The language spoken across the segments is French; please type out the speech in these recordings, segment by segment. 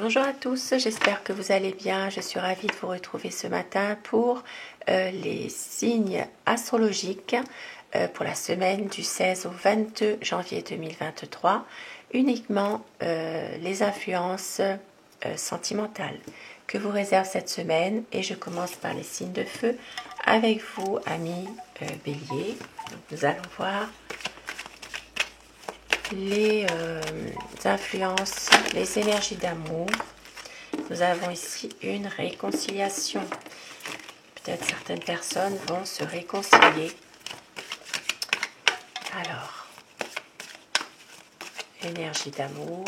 Bonjour à tous, j'espère que vous allez bien. Je suis ravie de vous retrouver ce matin pour les signes astrologiques pour la semaine du 16 au 22 janvier 2023, uniquement les influences sentimentales que vous réserve cette semaine. Et je commence par les signes de feu avec vous, amis Bélier. Donc, nous allons voir les influences, les énergies d'amour. Nous avons ici une réconciliation. Peut-être certaines personnes vont se réconcilier. Alors, énergie d'amour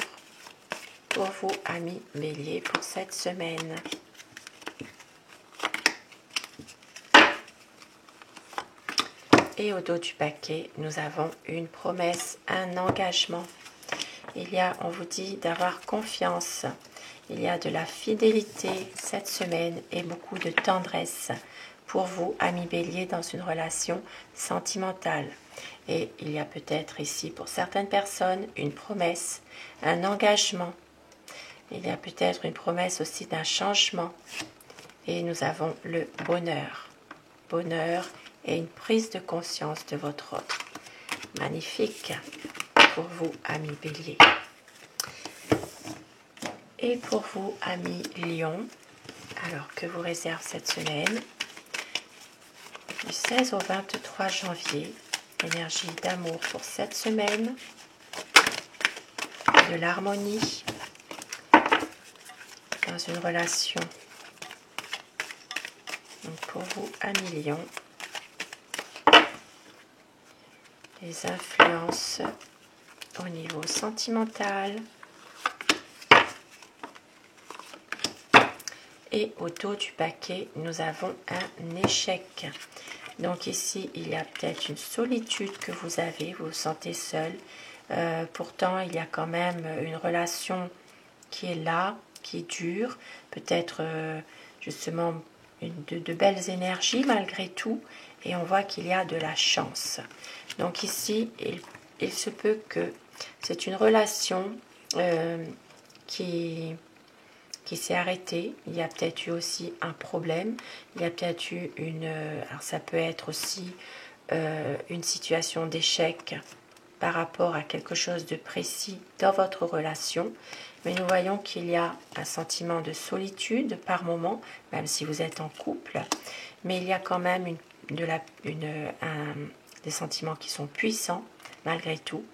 pour vous, amis Bélier, pour cette semaine. Et au dos du paquet, nous avons une promesse, un engagement. On vous dit d'avoir confiance. Il y a de la fidélité cette semaine et beaucoup de tendresse pour vous, amis Bélier, dans une relation sentimentale. Et il y a peut-être ici, pour certaines personnes, une promesse, un engagement. Il y a peut-être une promesse aussi d'un changement. Et nous avons le bonheur. Bonheur et une prise de conscience de votre autre. Magnifique pour vous, amis Bélier. Et pour vous, amis Lion, alors que vous réserve cette semaine, du 16 au 23 janvier, énergie d'amour pour cette semaine, de l'harmonie dans une relation. Donc pour vous, amis Lion, les influences au niveau sentimental. Et au dos du paquet, nous avons un échec. Donc ici, il y a peut-être une solitude que vous avez, vous vous sentez seul. Pourtant, il y a quand même une relation qui est là, qui dure. Peut-être justement de belles énergies malgré tout. Et on voit qu'il y a de la chance. Donc ici, il se peut que c'est une relation qui s'est arrêtée. Il y a peut-être eu aussi un problème. Il y a peut-être eu alors ça peut être aussi une situation d'échec par rapport à quelque chose de précis dans votre relation. Mais nous voyons qu'il y a un sentiment de solitude par moment, même si vous êtes en couple. Mais il y a quand même des sentiments qui sont puissants malgré tout.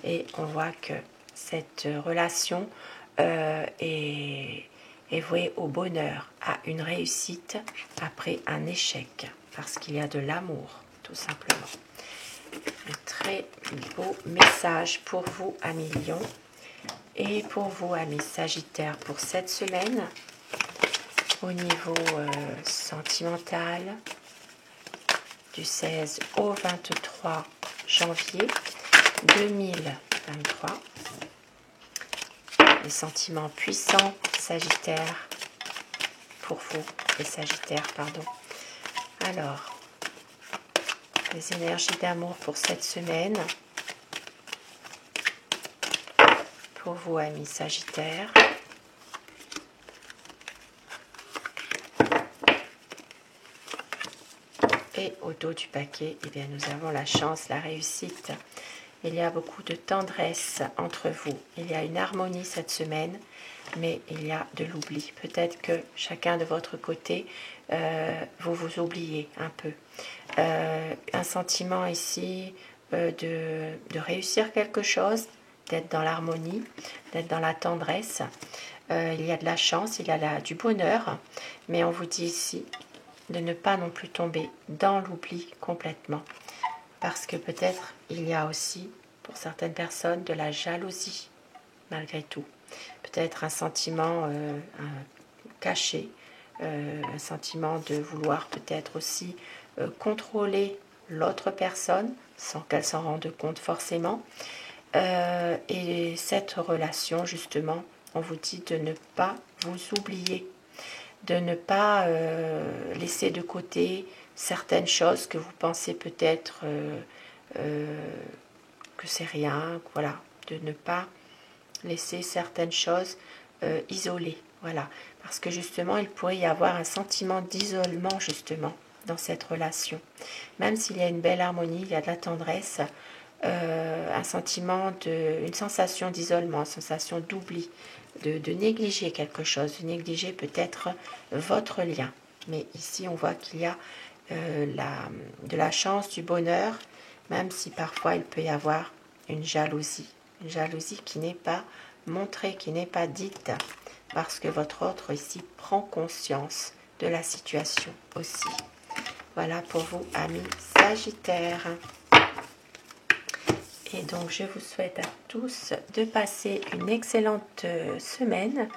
Et on voit que cette relation est vouée au bonheur, à une réussite après un échec, parce qu'il y a de l'amour, tout simplement. Un très beau message pour vous, amis Lion, et pour vous, amis Sagittaire, pour cette semaine, au niveau sentimental, du 16 au 23 janvier 2023. Les sentiments puissants, Sagittaire, pour vous, les Sagittaires, pardon. Alors, les énergies d'amour pour cette semaine, pour vous, amis Sagittaire. Et au dos du paquet, eh bien, nous avons la chance, la réussite. Il y a beaucoup de tendresse entre vous. Il y a une harmonie cette semaine, mais il y a de l'oubli. Peut-être que chacun de votre côté, vous vous oubliez un peu. Un sentiment ici de réussir quelque chose, d'être dans l'harmonie, d'être dans la tendresse. Il y a de la chance, il y a du bonheur, mais on vous dit ici de ne pas non plus tomber dans l'oubli complètement. Parce que peut-être il y a aussi, pour certaines personnes, de la jalousie, malgré tout. Peut-être un sentiment caché, un sentiment de vouloir peut-être aussi contrôler l'autre personne, sans qu'elle s'en rende compte forcément. Et cette relation, justement, on vous dit de ne pas vous oublier, de ne pas laisser de côté certaines choses que vous pensez peut-être que c'est rien, voilà, de ne pas laisser certaines choses isolé. Voilà, parce que justement, il pourrait y avoir un sentiment d'isolement justement dans cette relation. Même s'il y a une belle harmonie, il y a de la tendresse, un sentiment une sensation d'isolement, une sensation d'oubli, de négliger quelque chose, de négliger peut-être votre lien. Mais ici, on voit qu'il y a de la chance, du bonheur, même si parfois il peut y avoir une jalousie qui n'est pas montrée, qui n'est pas dite, parce que votre autre ici prend conscience de la situation aussi. Voilà pour vous, amis Sagittaires. Et donc, je vous souhaite à tous de passer une excellente semaine.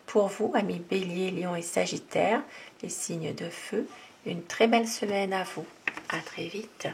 Pour vous, amis Bélier, Lion et Sagittaire, les signes de feu, une très belle semaine à vous. À très vite.